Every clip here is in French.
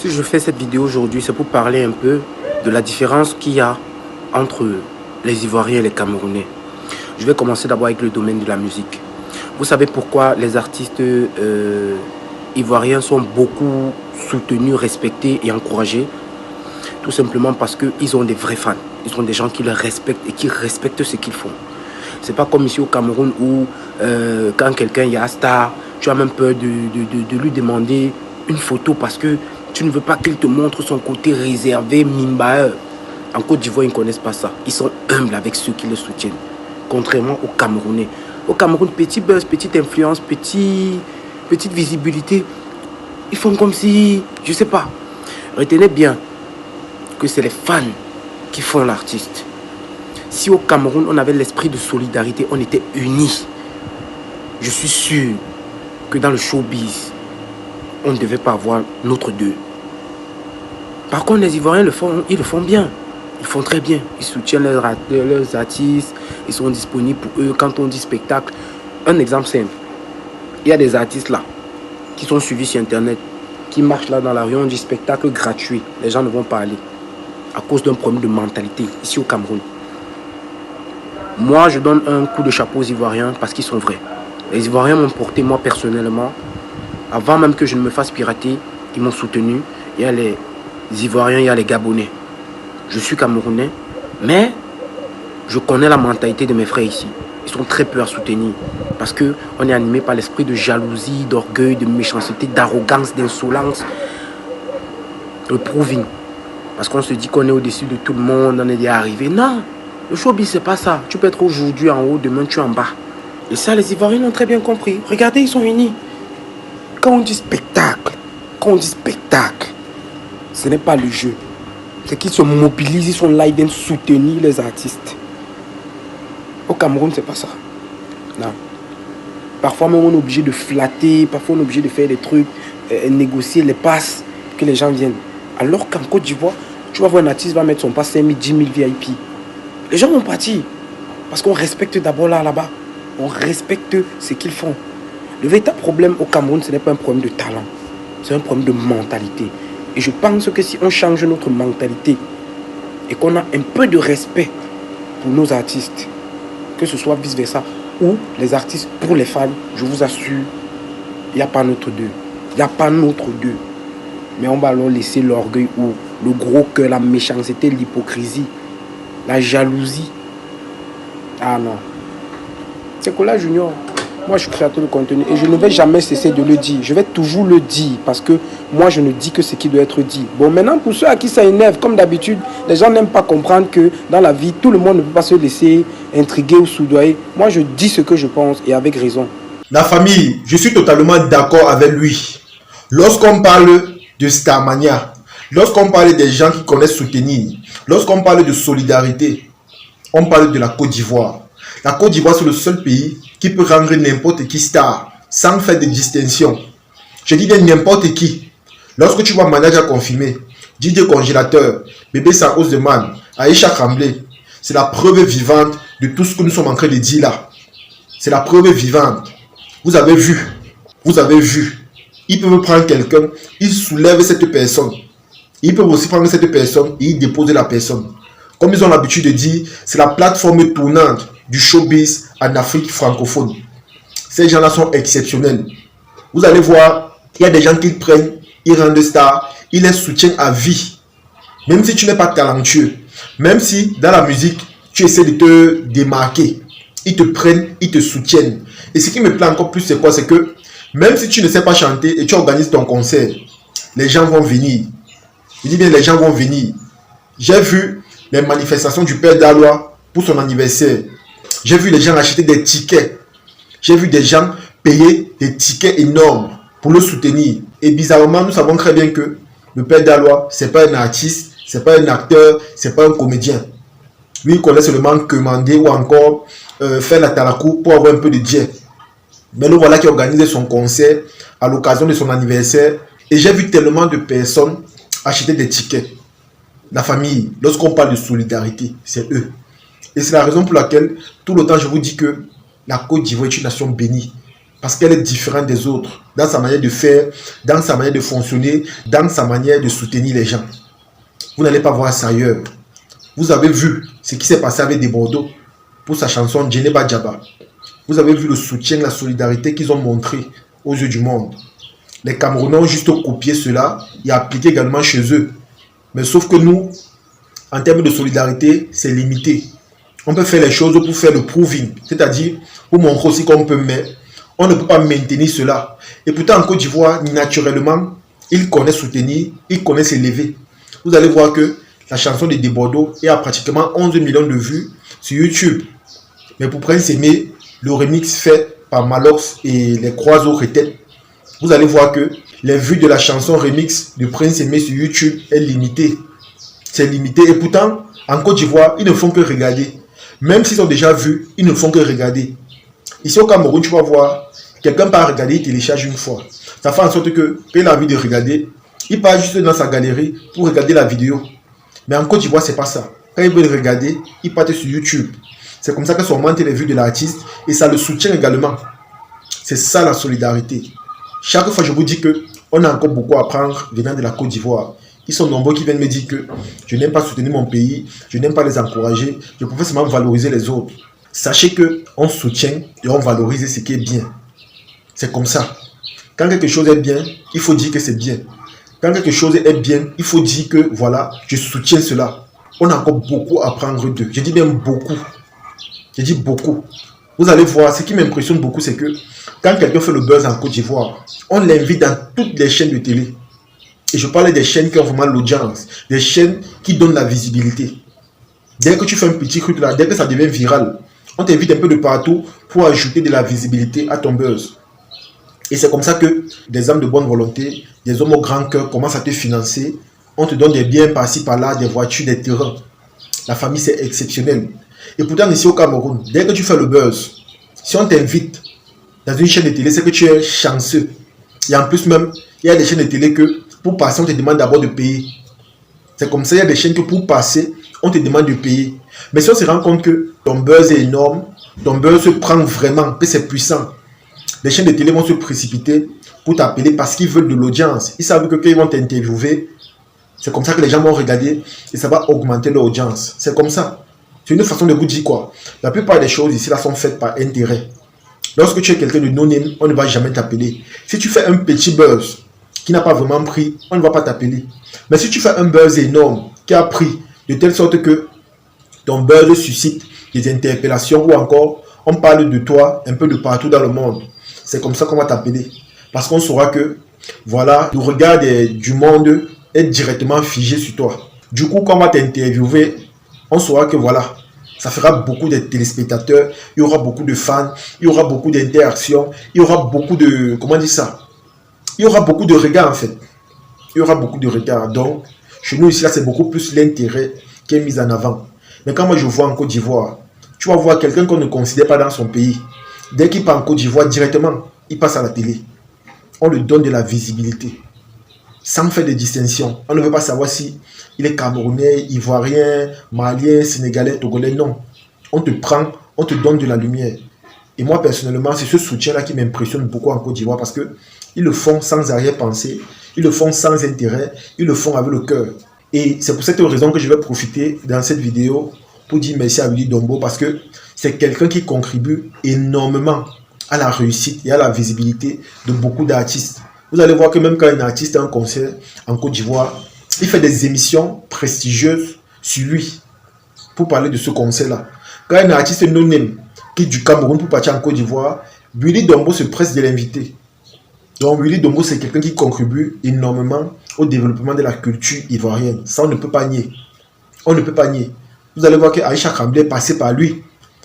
Si je fais cette vidéo aujourd'hui, c'est pour parler un peu de la différence qu'il y a entre les Ivoiriens et les Camerounais. Je vais commencer d'abord avec le domaine de la musique. Vous savez pourquoi les artistes ivoiriens sont beaucoup soutenus, respectés et encouragés? Tout simplement parce qu'ils ont des vrais fans. Ils ont des gens qui les respectent et qui respectent ce qu'ils font. C'est pas comme ici au Cameroun où quand quelqu'un est star, tu as même peur de lui demander une photo parce que tu ne veux pas qu'il te montre son côté réservé, mimbaeur. En Côte d'Ivoire, ils ne connaissent pas ça. Ils sont humbles avec ceux qui les soutiennent. Contrairement aux Camerounais. Au Cameroun, petit buzz, petite influence, petite visibilité. Ils font comme si, je ne sais pas. Retenez bien que c'est les fans qui font l'artiste. Si au Cameroun, on avait l'esprit de solidarité, on était unis, je suis sûr que dans le showbiz, on ne devait pas avoir notre deux. Par contre, les Ivoiriens ils le font bien. Ils font très bien. Ils soutiennent leurs artistes. Ils sont disponibles pour eux. Quand on dit spectacle, un exemple simple. Il y a des artistes là qui sont suivis sur Internet, qui marchent là dans la rue, on dit spectacle gratuit. Les gens ne vont pas aller à cause d'un problème de mentalité ici au Cameroun. Moi, je donne un coup de chapeau aux Ivoiriens parce qu'ils sont vrais. Les Ivoiriens m'ont porté, moi personnellement, avant même que je ne me fasse pirater, ils m'ont soutenu. Il y a les Ivoiriens, il y a les Gabonais. Je suis Camerounais, mais je connais la mentalité de mes frères ici. Ils sont très peu à soutenir parce qu'on est animé par l'esprit de jalousie, d'orgueil, de méchanceté, d'arrogance, d'insolence. Le proving. Parce qu'on se dit qu'on est au-dessus de tout le monde, on est déjà arrivé. Non, le showbiz, c'est pas ça. Tu peux être aujourd'hui en haut, demain tu es en bas. Et ça, les Ivoiriens l'ont très bien compris. Regardez, ils sont unis. Quand on dit spectacle, ce n'est pas le jeu. C'est qu'ils se mobilisent, ils sont là, ils viennent soutenir les artistes. Au Cameroun, c'est pas ça. Non. Parfois même, on est obligé de flatter, parfois on est obligé de faire des trucs, négocier les passes pour que les gens viennent. Alors qu'en Côte d'Ivoire, tu vas voir un artiste va mettre son pass 5 000, 10 000 VIP. Les gens vont partir. Parce qu'on respecte d'abord là-bas. On respecte ce qu'ils font. Le véritable problème au Cameroun, ce n'est pas un problème de talent. C'est un problème de mentalité. Et je pense que si on change notre mentalité et qu'on a un peu de respect pour nos artistes, que ce soit vice-versa, ou les artistes pour les fans, je vous assure, il n'y a pas notre deux. Il n'y a pas notre deux. Mais on va alors laisser l'orgueil ou le gros cœur, la méchanceté, l'hypocrisie, la jalousie. Ah non. C'est Cola Junior. Moi, je suis créateur de contenu et je ne vais jamais cesser de le dire. Je vais toujours le dire parce que moi, je ne dis que ce qui doit être dit. Bon, maintenant, pour ceux à qui ça énerve, comme d'habitude, les gens n'aiment pas comprendre que dans la vie, tout le monde ne peut pas se laisser intriguer ou soudoyer. Moi, je dis ce que je pense et avec raison. La famille, je suis totalement d'accord avec lui. Lorsqu'on parle de Starmania, lorsqu'on parle des gens qui connaissent soutenir, lorsqu'on parle de solidarité, on parle de la Côte d'Ivoire. La Côte d'Ivoire, c'est le seul pays qui peut rendre n'importe qui star sans faire de distinction. Je dis bien n'importe qui. Lorsque tu vois Manager confirmé, Didier Congélateur, Bébé Saros de Man, Aïcha Tremblay, c'est la preuve vivante de tout ce que nous sommes en train de dire là. C'est la preuve vivante. Vous avez vu. Ils peuvent prendre quelqu'un, ils soulèvent cette personne. Ils peuvent aussi prendre cette personne et ils déposent la personne. Comme ils ont l'habitude de dire, c'est la plateforme tournante du showbiz en Afrique francophone. Ces gens-là sont exceptionnels. Vous allez voir, il y a des gens qui prennent, ils rendent stars, ils les soutiennent à vie. Même si tu n'es pas talentueux, même si dans la musique, tu essaies de te démarquer, ils te prennent, ils te soutiennent. Et ce qui me plaît encore plus, c'est quoi? C'est que même si tu ne sais pas chanter et tu organises ton concert, les gens vont venir. Je dis bien, les gens vont venir. J'ai vu les manifestations du Père Dalois pour son anniversaire. J'ai vu les gens acheter des tickets. J'ai vu des gens payer des tickets énormes pour le soutenir. Et bizarrement, nous savons très bien que le Père Dalois, ce n'est pas un artiste, ce n'est pas un acteur, ce n'est pas un comédien. Lui, il connaît seulement commander ou encore faire la talakou pour avoir un peu de jet. Mais le voilà qui organise son concert à l'occasion de son anniversaire. Et j'ai vu tellement de personnes acheter des tickets. La famille, lorsqu'on parle de solidarité, c'est eux. Et c'est la raison pour laquelle, tout le temps, je vous dis que la Côte d'Ivoire est une nation bénie. Parce qu'elle est différente des autres, dans sa manière de faire, dans sa manière de fonctionner, dans sa manière de soutenir les gens. Vous n'allez pas voir ça ailleurs. Vous avez vu ce qui s'est passé avec des Bordeaux pour sa chanson Djeneba Djaba. Vous avez vu le soutien, la solidarité qu'ils ont montré aux yeux du monde. Les Camerounais ont juste copié cela et appliqué également chez eux. Mais sauf que nous, en termes de solidarité, c'est limité. On peut faire les choses pour faire le proving, c'est-à-dire pour montrer aussi qu'on peut, mais on ne peut pas maintenir cela. Et pourtant, en Côte d'Ivoire, naturellement, ils connaissent soutenir, ils connaissent élever. Vous allez voir que la chanson de Bordeaux a pratiquement 11 millions de vues sur YouTube. Mais pour Prince Aimé, le remix fait par Malox et les Croiseaux Retet, vous allez voir que les vues de la chanson remix de Prince Aimé sur YouTube est limitée. C'est limité. Et pourtant, en Côte d'Ivoire, ils ne font que regarder. Même s'ils ont déjà vu, ils ne font que regarder. Ici au Cameroun, tu vas voir, quelqu'un part regarder, il télécharge une fois. Ça fait en sorte que, quand il a envie de regarder, il part juste dans sa galerie pour regarder la vidéo. Mais en Côte d'Ivoire, c'est pas ça. Quand il veut regarder, il part sur YouTube. C'est comme ça que sont augmenté les vues de l'artiste et ça le soutient également. C'est ça la solidarité. Chaque fois, je vous dis que on a encore beaucoup à apprendre venant de la Côte d'Ivoire. Ils sont nombreux qui viennent me dire que je n'aime pas soutenir mon pays, je n'aime pas les encourager, je préfère seulement valoriser les autres. Sachez qu'on soutient et on valorise ce qui est bien. C'est comme ça. Quand quelque chose est bien, il faut dire que c'est bien. Quand quelque chose est bien, il faut dire que voilà, je soutiens cela. On a encore beaucoup à apprendre d'eux. Je dis bien beaucoup. Je dis beaucoup. Vous allez voir, ce qui m'impressionne beaucoup, c'est que quand quelqu'un fait le buzz en Côte d'Ivoire, on l'invite dans toutes les chaînes de télé. Et je parle des chaînes qui ont vraiment l'audience, des chaînes qui donnent la visibilité. Dès que tu fais un petit truc là, dès que ça devient viral, on t'invite un peu de partout pour ajouter de la visibilité à ton buzz. Et c'est comme ça que des hommes de bonne volonté, des hommes au grand cœur commencent à te financer. On te donne des biens par-ci par-là, des voitures, des terrains. La famille, c'est exceptionnel. Et pourtant, ici au Cameroun, dès que tu fais le buzz, si on t'invite dans une chaîne de télé, c'est que tu es chanceux. Et en plus même, il y a des chaînes de télé que pour passer, on te demande d'abord de payer. C'est comme ça, il y a des chaînes que pour passer, on te demande de payer. Mais si on se rend compte que ton buzz est énorme, ton buzz se prend vraiment, que c'est puissant, les chaînes de télé vont se précipiter pour t'appeler parce qu'ils veulent de l'audience. Ils savent que quand ils vont t'interviewer, c'est comme ça que les gens vont regarder et ça va augmenter leur audience. C'est comme ça. C'est une façon de vous dire quoi. La plupart des choses ici là sont faites par intérêt. Lorsque tu es quelqu'un de non-name, on ne va jamais t'appeler. Si tu fais un petit buzz qui n'a pas vraiment pris, on ne va pas t'appeler. Mais si tu fais un buzz énorme qui a pris de telle sorte que ton buzz suscite des interpellations ou encore on parle de toi un peu de partout dans le monde, c'est comme ça qu'on va t'appeler. Parce qu'on saura que, voilà, le regard du monde est directement figé sur toi. Du coup, quand on va t'interviewer, on saura que voilà, ça fera beaucoup de téléspectateurs, il y aura beaucoup de fans, il y aura beaucoup d'interactions, il y aura beaucoup de, comment dire ça, il y aura beaucoup de regards en fait. Il y aura beaucoup de regards. Donc, chez nous ici, là, c'est beaucoup plus l'intérêt qui est mis en avant. Mais quand moi je vois en Côte d'Ivoire, tu vas voir quelqu'un qu'on ne considère pas dans son pays. Dès qu'il part en Côte d'Ivoire, directement, il passe à la télé. On lui donne de la visibilité. Sans faire de distinction. On ne veut pas savoir si il est camerounais, ivoirien, malien, sénégalais, togolais. Non. On te prend, on te donne de la lumière. Et moi, personnellement, c'est ce soutien-là qui m'impressionne beaucoup en Côte d'Ivoire parce qu'ils le font sans arrière-pensée, ils le font sans intérêt, ils le font avec le cœur. Et c'est pour cette raison que je vais profiter dans cette vidéo pour dire merci à Willy Dombo parce que c'est quelqu'un qui contribue énormément à la réussite et à la visibilité de beaucoup d'artistes. Vous allez voir que même quand un artiste a un concert en Côte d'Ivoire, il fait des émissions prestigieuses sur lui pour parler de ce concert-là. Quand un artiste non-name quitte du Cameroun pour partir en Côte d'Ivoire, Willy Dombo se presse de l'inviter. Donc Willy Dombo, c'est quelqu'un qui contribue énormément au développement de la culture ivoirienne. Ça, on ne peut pas nier. On ne peut pas nier. Vous allez voir que Aïcha Kamblé est passé par lui.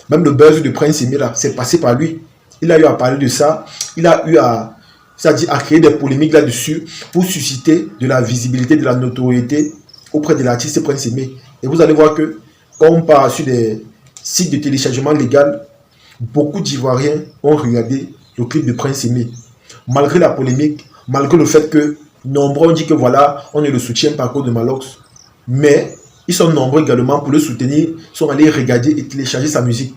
Même le buzz de Prince Aimé, là, c'est passé par lui. Il a eu à parler de ça. Il a eu à, c'est-à-dire à créer des polémiques là-dessus pour susciter de la visibilité, de la notoriété auprès de l'artiste Prince Aimé. Et vous allez voir que quand on part sur des sites de téléchargement légal, beaucoup d'Ivoiriens ont regardé le clip de Prince Aimé. Malgré la polémique, malgré le fait que nombreux ont dit que voilà, on ne le soutient pas à cause de Malox. Mais ils sont nombreux également pour le soutenir, sont allés regarder et télécharger sa musique.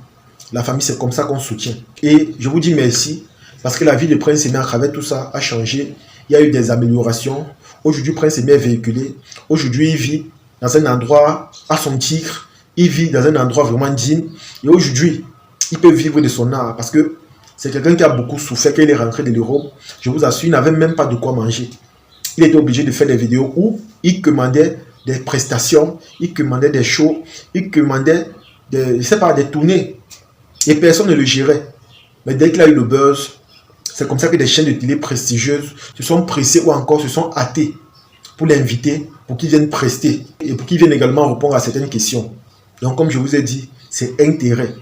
La famille, c'est comme ça qu'on soutient. Et je vous dis merci. Parce que la vie de Prince Aimé à travers tout ça a changé. Il y a eu des améliorations. Aujourd'hui, Prince Aimé est véhiculé. Aujourd'hui, il vit dans un endroit à son titre. Il vit dans un endroit vraiment digne. Et aujourd'hui, il peut vivre de son art. Parce que c'est quelqu'un qui a beaucoup souffert quand il est rentré de l'Europe. Je vous assure, il n'avait même pas de quoi manger. Il était obligé de faire des vidéos où il commandait des prestations, il commandait des shows, il commandait des, je sais pas, des tournées. Et personne ne le gérait. Mais dès qu'il a eu le buzz, c'est comme ça que des chaînes de télé prestigieuses se sont pressées ou encore se sont hâtées pour l'inviter, pour qu'il vienne prester et pour qu'il vienne également répondre à certaines questions. Donc, comme je vous ai dit, c'est intérêt.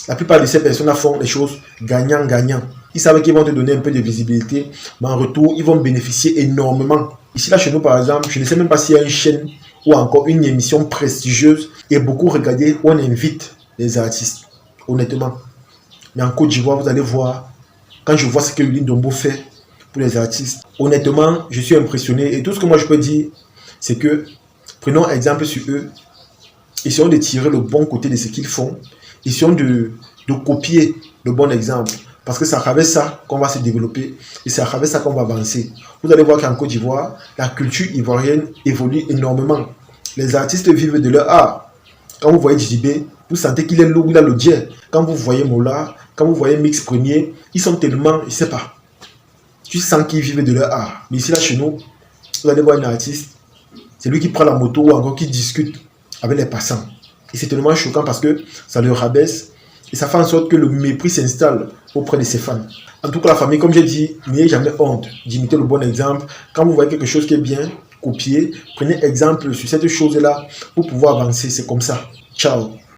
La plupart de ces personnes font les choses gagnant-gagnant. Ils savent qu'ils vont te donner un peu de visibilité, mais en retour, ils vont bénéficier énormément. Ici, là, chez nous, par exemple, je ne sais même pas s'il y a une chaîne ou encore une émission prestigieuse et beaucoup regardée où on invite les artistes, honnêtement. Mais en Côte d'Ivoire, vous allez voir, quand je vois ce que Lili Ndombo fait pour les artistes, honnêtement, je suis impressionné. Et tout ce que moi je peux dire, c'est que prenons exemple sur eux, essayons de tirer le bon côté de ce qu'ils font, essayons de copier le bon exemple. Parce que c'est à travers ça qu'on va se développer et c'est à travers ça qu'on va avancer. Vous allez voir qu'en Côte d'Ivoire, la culture ivoirienne évolue énormément. Les artistes vivent de leur art. Quand vous voyez Djibé, vous sentez qu'il est lourd, il a le jet. Quand vous voyez Mola, quand vous voyez Mix Premier, ils sont tellement, je ne sais pas, tu sens qu'ils vivent de leur art. Mais ici, là, chez nous, vous allez voir un artiste, c'est lui qui prend la moto ou encore qui discute avec les passants. Et c'est tellement choquant parce que ça le rabaisse et ça fait en sorte que le mépris s'installe auprès de ses fans. En tout cas, la famille, comme j'ai dit, n'ayez jamais honte d'imiter le bon exemple. Quand vous voyez quelque chose qui est bien, copiez, prenez exemple sur cette chose-là pour pouvoir avancer. C'est comme ça. Ciao.